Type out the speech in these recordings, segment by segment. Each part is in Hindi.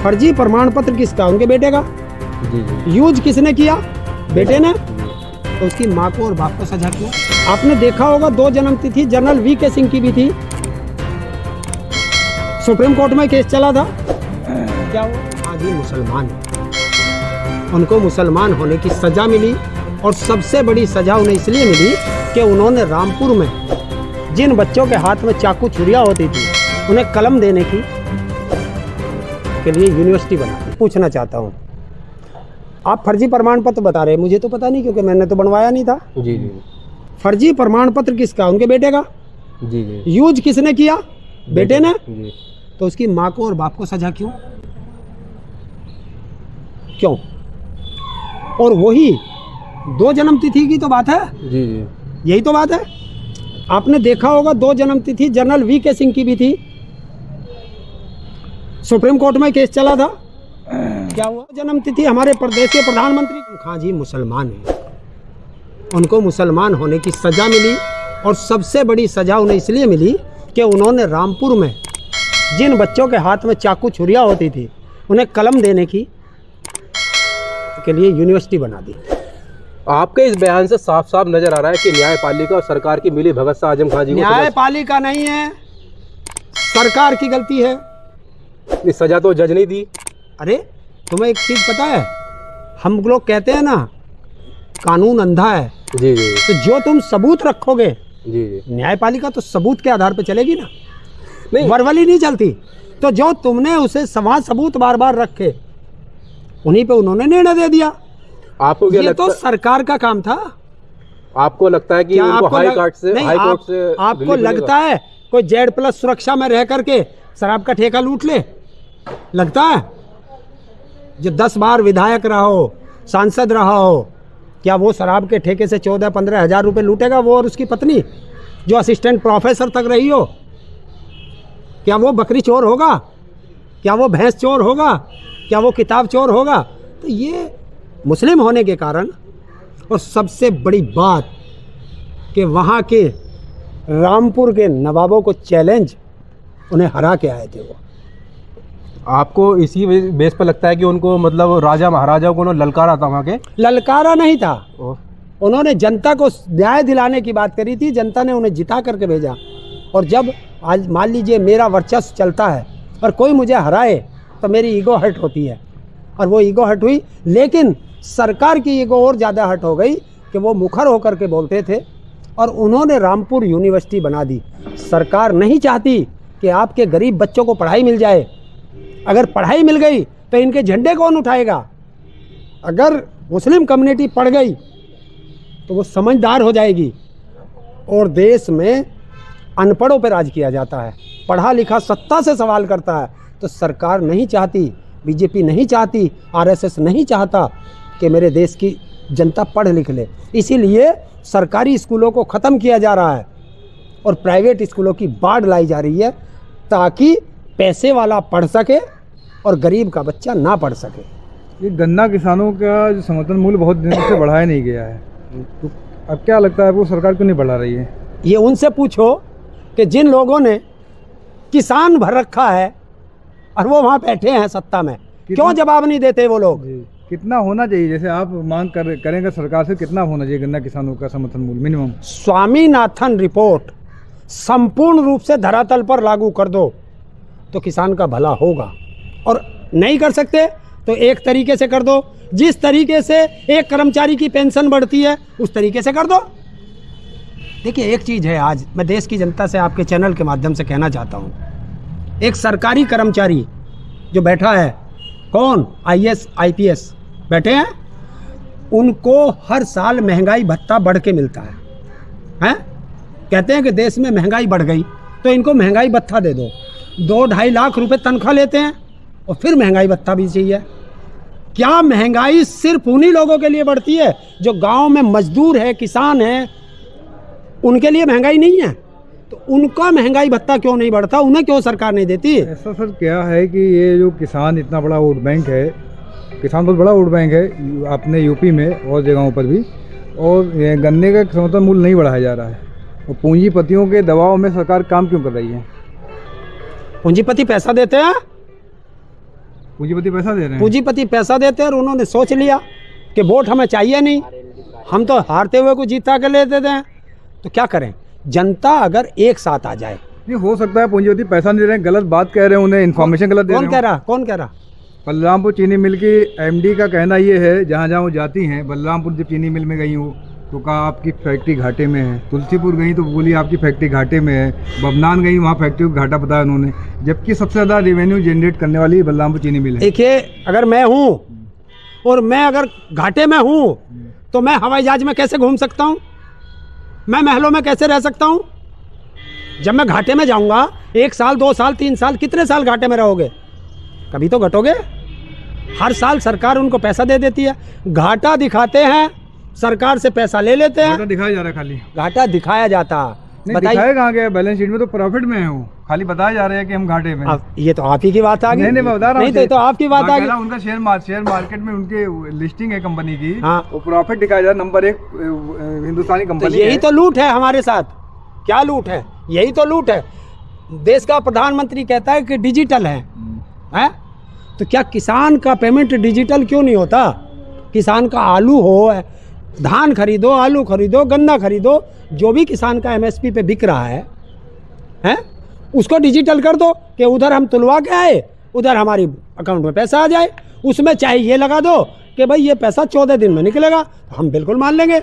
फर्जी प्रमाण पत्र किसका? उनके बेटे का। जी जी यूज किसने किया? बेटे ने। तो उसकी माँ को और बाप को सजा क्यों? आपने देखा होगा 2 जन्म तिथि जनरल वीके सिंह की भी थी, सुप्रीम कोर्ट में केस चला था। क्या हुआ? आज ही मुसलमान है, उनको मुसलमान होने की सजा मिली, और सबसे बड़ी सजा उन्हें इसलिए मिली कि उन्होंने रामपुर में जिन बच्चों के हाथ में चाकू छुरियां होती थी उन्हें कलम देने के लिए यूनिवर्सिटी बना दी। पूछना चाहता हूँ, आप फर्जी प्रमाण पत्र बता रहे हैं, मुझे तो पता नहीं क्योंकि मैंने तो बनवाया नहीं था। जी जी फर्जी प्रमाण पत्र किसका? उनके बेटे का। जी जी यूज किसने किया? बेटे ने। जी तो उसकी माँ को और बाप को सजा क्यों? क्यों? और वही 2 जन्म तिथि की तो बात है। जी जी यही तो बात है। आपने देखा होगा 2 जन्म तिथि जनरल वीके सिंह की भी थी, सुप्रीम कोर्ट में केस चला था। क्या हुआ? जन्म तिथि हमारे प्रदेश के प्रधानमंत्री खान जी मुसलमान हैं, उनको मुसलमान होने की सजा मिली, और सबसे बड़ी सजा उन्हें इसलिए मिली कि उन्होंने रामपुर में जिन बच्चों के हाथ में चाकू छुरियां होती थी उन्हें कलम देने के लिए यूनिवर्सिटी बना दी। आपके इस बयान से साफ साफ नजर आ रहा है कि न्यायपालिका और सरकार की मिली भगत से आजम खान जी को न्यायपालिका नहीं है, सरकार की गलती है। सजा तो जज नहीं दी। अरे तुम्हें एक चीज पता है, हम लोग कहते हैं ना कानून अंधा है। जी जी तो जो तुम सबूत रखोगे, जी जी न्यायपालिका तो सबूत के आधार पर चलेगी ना, नहीं वर्बली नहीं चलती। तो जो तुमने उसे सबूत बार बार रखे, उन्हीं पे उन्होंने निर्णय दे दिया। आपको क्या ये लगता तो सरकार का काम था। आपको लगता है कि क्या उनको आपको हाई कोर्ट से आपको रिलीफ लगता है कोई Z+ सुरक्षा में रह करके शराब का ठेका लूट ले? लगता है? जो 10 बार विधायक रहा हो, सांसद रहा हो, क्या वो शराब के ठेके से 14-15 हज़ार रुपये लूटेगा? वो और उसकी पत्नी जो असिस्टेंट प्रोफेसर तक रही हो, क्या वो बकरी चोर होगा? क्या वो भैंस चोर होगा? क्या वो किताब चोर होगा? तो ये मुस्लिम होने के कारण, और सबसे बड़ी बात कि वहाँ के रामपुर के नवाबों को चैलेंज, उन्हें हरा के आए थे वो। आपको इसी बेस पर लगता है कि उनको मतलब राजा महाराजा को ललकारा था वहाँ के? ललकारा नहीं था, उन्होंने जनता को न्याय दिलाने की बात करी थी, जनता ने उन्हें जिता करके भेजा। और जब आज मान लीजिए मेरा वर्चस्व चलता है और कोई मुझे हराए तो मेरी ईगो हर्ट होती है, और वो ईगो हर्ट हुई। लेकिन सरकार की ईगो और ज़्यादा हर्ट हो गई कि वो मुखर होकर के बोलते थे, और उन्होंने रामपुर यूनिवर्सिटी बना दी। सरकार नहीं चाहती कि आपके गरीब बच्चों को पढ़ाई मिल जाए। अगर पढ़ाई मिल गई तो इनके झंडे कौन उठाएगा? अगर मुस्लिम कम्युनिटी पढ़ गई तो वो समझदार हो जाएगी। और देश में अनपढ़ों पर राज किया जाता है, पढ़ा लिखा सत्ता से सवाल करता है। तो सरकार नहीं चाहती, बीजेपी नहीं चाहती, RSS नहीं चाहता कि मेरे देश की जनता पढ़ लिख ले। इसीलिए सरकारी स्कूलों को ख़त्म किया जा रहा है और प्राइवेट स्कूलों की बाढ़ लाई जा रही है, ताकि पैसे वाला पढ़ सके और गरीब का बच्चा ना पढ़ सके। ये गन्ना किसानों का जो समर्थन मूल्य बहुत दिनों से बढ़ाया नहीं गया है, तो अब क्या लगता है वो सरकार क्यों नहीं बढ़ा रही है? ये उनसे पूछो कि जिन लोगों ने किसान भर रखा है और वो वहाँ बैठे हैं सत्ता में, क्यों जवाब नहीं देते वो लोग? कितना होना चाहिए, जैसे आप मांग करेंगे सरकार से, कितना होना चाहिए गन्ना किसानों का समर्थन मूल्य मिनिमम? स्वामीनाथन रिपोर्ट संपूर्ण रूप से धरातल पर लागू कर दो तो किसान का भला होगा। और नहीं कर सकते तो एक तरीके से कर दो, जिस तरीके से एक कर्मचारी की पेंशन बढ़ती है उस तरीके से कर दो। देखिए एक चीज़ है, आज मैं देश की जनता से आपके चैनल के माध्यम से कहना चाहता हूँ, एक सरकारी कर्मचारी जो बैठा है, कौन? IAS IPS बैठे हैं, उनको हर साल महंगाई भत्ता बढ़ के मिलता है। हैं? कहते हैं कि देश में महंगाई बढ़ गई तो इनको महंगाई भत्ता दे दो। 2-2.5 लाख रुपए तनख्वाह लेते हैं और फिर महंगाई भत्ता भी चाहिए। क्या महंगाई सिर्फ उन्हीं लोगों के लिए बढ़ती है जो गांव में मजदूर है, किसान है, उनके लिए महंगाई नहीं है? तो उनका महंगाई भत्ता क्यों नहीं बढ़ता? उन्हें क्यों सरकार नहीं देती? ऐसा सर क्या है कि ये जो किसान इतना बड़ा वोट बैंक है, किसान बहुत बड़ा वोट बैंक है अपने यूपी में और जगहों पर भी, और गन्ने का समर्थन मूल्य नहीं बढ़ाया जा रहा है, और पूंजीपतियों के दबाव में सरकार काम क्यों कर रही है? पूंजीपति पैसा देते हैं, पूंजीपति पैसा दे रहे हैं। पूंजीपति पैसा देते हैं और उन्होंने सोच लिया कि वोट हमें चाहिए नहीं, हम तो हारते हुए को जीता के ले देते हैं। तो क्या करें, जनता अगर एक साथ आ जाए। नहीं हो सकता है पूंजीपति पैसा नहीं दे रहे हैं, गलत बात कह रहे हैं, उन्हें इन्फॉर्मेशन गलत दे रहे हैं। कौन कह रहा? बलरामपुर चीनी मिल की एमडी का कहना ये है, जहाँ जहाँ वो जाती हैं, बलरामपुर जब चीनी मिल में गई हूँ तो कहा आपकी फैक्ट्री घाटे में है, तुलसीपुर गई तो बोली आपकी फैक्ट्री घाटे में है, बबनान गई वहाँ फैक्ट्री को घाटा बताया उन्होंने, जबकि सबसे ज़्यादा रेवेन्यू जनरेट करने वाली बलरामपुर चीनी मिल है। देखिए, अगर मैं हूँ और मैं अगर घाटे में हूँ तो मैं हवाई जहाज में कैसे घूम सकता हूँ? मैं महलों में कैसे रह सकता हूँ? जब मैं घाटे में जाऊँगा, 1 साल 2 साल 3 साल, कितने साल घाटे में रहोगे? कभी तो घटोगे। हर साल सरकार उनको पैसा दे देती है, घाटा दिखाते हैं, सरकार से पैसा ले लेते हैं। घाटा दिखाया जा रहा है, खाली घाटा दिखाया जाता। दिखाया कहाँ गया? बैलेंस शीट में तो प्रॉफिट में है, वो खाली बताया जा रहा है कि हम घाटे में। ये तो आप ही की बात आ गई। नहीं मैं बता रहा हूँ, नहीं तो आपकी बात आ गई। उनका शेयर मार्केट में उनके लिस्टिंग है कंपनी की, हाँ, वो प्रॉफिट दिखाया जा रहा है, नंबर 1 हिंदुस्तानी कंपनी। यही तो लूट है हमारे साथ। क्या लूट है? यही तो लूट है। देश का प्रधानमंत्री कहता है कि डिजिटल है? तो क्या किसान का पेमेंट डिजिटल क्यों नहीं होता? किसान का आलू हो, धान खरीदो, आलू खरीदो, गन्ना खरीदो, जो भी किसान का एमएसपी पे बिक रहा है उसको डिजिटल कर दो कि उधर हम तुलवा के आए, उधर हमारी अकाउंट में पैसा आ जाए। उसमें चाहे ये लगा दो कि भाई ये पैसा 14 दिन में निकलेगा, हम बिल्कुल मान लेंगे।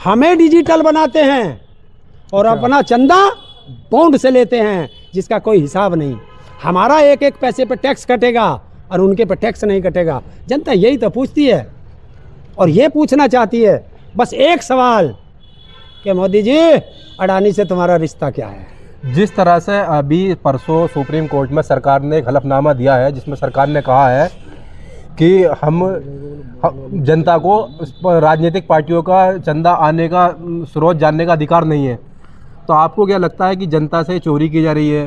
हमें डिजिटल बनाते हैं और अपना चंदा पौंड से लेते हैं, जिसका कोई हिसाब नहीं। हमारा एक एक पैसे पे टैक्स कटेगा और उनके पे टैक्स नहीं कटेगा। जनता यही तो पूछती है और ये पूछना चाहती है बस एक सवाल कि मोदी जी, अडानी से तुम्हारा रिश्ता क्या है? जिस तरह से अभी परसों सुप्रीम कोर्ट में सरकार ने एक हलफनामा दिया है, जिसमें सरकार ने कहा है कि हम जनता को राजनीतिक पार्टियों का चंदा आने का स्रोत जानने का अधिकार नहीं है, तो आपको क्या लगता है कि जनता से चोरी की जा रही है,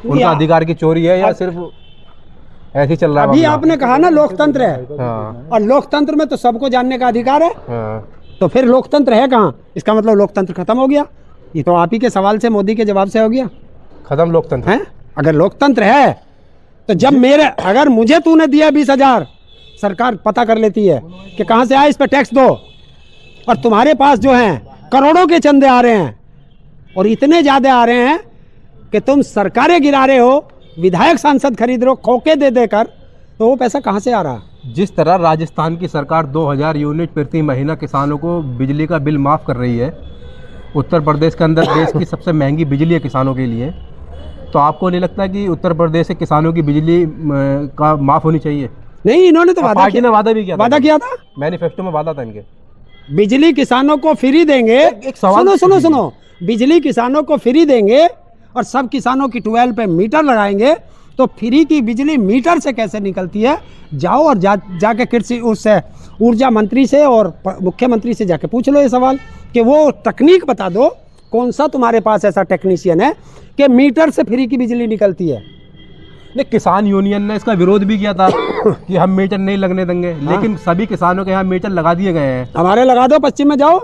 उनका अधिकार की चोरी है, या सिर्फ ऐसे ही चल रहा है? अभी आपने कहा ना लोकतंत्र है, हाँ। और लोकतंत्र में तो सबको जानने का अधिकार है, हाँ। तो फिर लोकतंत्र है कहाँ? इसका मतलब लोकतंत्र खत्म हो गया। ये तो आप ही के सवाल से, मोदी के जवाब से हो गया खत्म लोकतंत्र है। अगर लोकतंत्र है तो जब अगर मुझे तूने दिया 20,000, सरकार पता कर लेती है कि कहाँ से आए, इस पर टैक्स दो, और तुम्हारे पास जो हैं करोड़ों के चंदे आ रहे हैं और इतने ज़्यादा आ रहे हैं कि तुम सरकारें गिरा रहे हो, विधायक सांसद खरीद रहे हो खोके दे देकर, तो वो पैसा कहाँ से आ रहा? जिस तरह राजस्थान की सरकार 2000 यूनिट प्रति महीना किसानों को बिजली का बिल माफ़ कर रही है, उत्तर प्रदेश के अंदर देश की सबसे महंगी बिजली है किसानों के लिए, तो आपको नहीं लगता कि उत्तर प्रदेश से किसानों की बिजली का माफ़ होनी चाहिए? नहीं, इन्होंने तो पार्टी ने वादा भी किया था, वादा किया था, मैनिफेस्टो में वादा था इनके, बिजली किसानों को फ्री देंगे। एक सवाल सुनो, बिजली किसानों को फ्री देंगे और सब किसानों की ट्यूबवेल पे मीटर लगाएंगे, तो फ्री की बिजली मीटर से कैसे निकलती है? जाओ और जाके कृषि उससे ऊर्जा मंत्री से और मुख्यमंत्री से जाके पूछ लो ये सवाल कि वो तकनीक बता दो, कौन सा तुम्हारे पास ऐसा टेक्नीशियन है कि मीटर से फ्री की बिजली निकलती है। नहीं, किसान यूनियन ने इसका विरोध भी किया था कि हम मीटर नहीं लगने देंगे, लेकिन सभी किसानों के यहाँ मीटर लगा दिए गए हैं। हमारे लगा दो, पश्चिम में जाओ,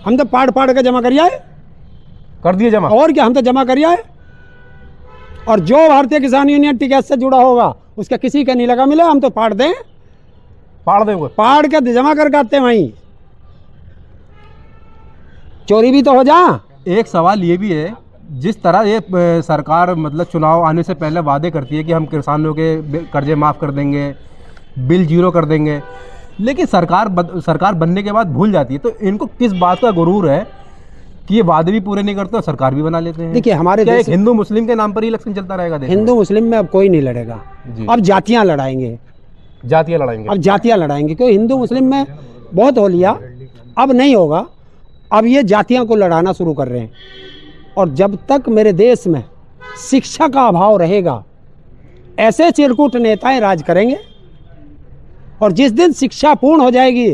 हम तो पाड़ के जमा करिए आए, कर दिए जमा, और क्या, हम तो जमा करिए आए। और जो भारतीय किसान यूनियन टिकैत से जुड़ा होगा उसका किसी का नहीं लगा मिले, हम तो पाड़ दें, पाड़ के जमा करके आते हैं वहीं, चोरी भी तो हो जा। एक सवाल ये भी है, जिस तरह ये सरकार मतलब चुनाव आने से पहले वादे करती है कि हम किसानों के कर्जे माफ़ कर देंगे, बिल जीरो कर देंगे, लेकिन सरकार बनने के बाद भूल जाती है, तो इनको किस बात का गुरूर है कि ये वादे भी पूरे नहीं करते और सरकार भी बना लेते हैं? देखिए, हमारे देश हिंदू मुस्लिम के नाम पर ही इलेक्शन चलता रहेगा? हिंदू मुस्लिम में अब कोई नहीं लड़ेगा, अब जातियाँ लड़ाएंगे, जातियाँ लड़ाएंगे, अब जातियाँ लड़ाएंगे, क्योंकि हिंदू मुस्लिम में बहुत हो लिया, अब नहीं होगा, अब ये जातियाँ को लड़ाना शुरू कर रहे हैं। और जब तक मेरे देश में शिक्षा का अभाव रहेगा, ऐसे चिरकुट नेताएं राज करेंगे, और जिस दिन शिक्षा पूर्ण हो जाएगी,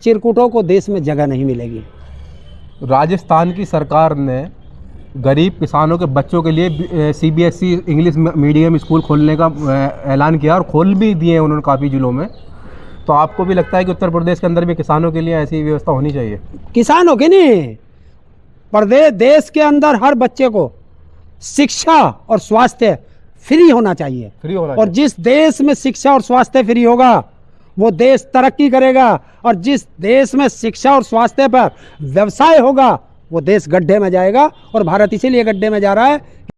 चिरकुटों को देश में जगह नहीं मिलेगी। राजस्थान की सरकार ने गरीब किसानों के बच्चों के लिए CBSE इंग्लिश मीडियम स्कूल खोलने का ऐलान किया और खोल भी दिए हैं उन्होंने काफ़ी जिलों में, तो आपको भी लगता है कि उत्तर प्रदेश के अंदर भी किसानों के लिए ऐसी व्यवस्था होनी चाहिए? किसानों के नहीं, प्रदेश देश के अंदर हर बच्चे को शिक्षा और स्वास्थ्य फ्री होना चाहिए। फ्री होना और जिस देश में शिक्षा और स्वास्थ्य फ्री होगा वो देश तरक्की करेगा, और जिस देश में शिक्षा और स्वास्थ्य पर व्यवसाय होगा वो देश गड्ढे में जाएगा। और भारत इसीलिए गड्ढे में जा रहा है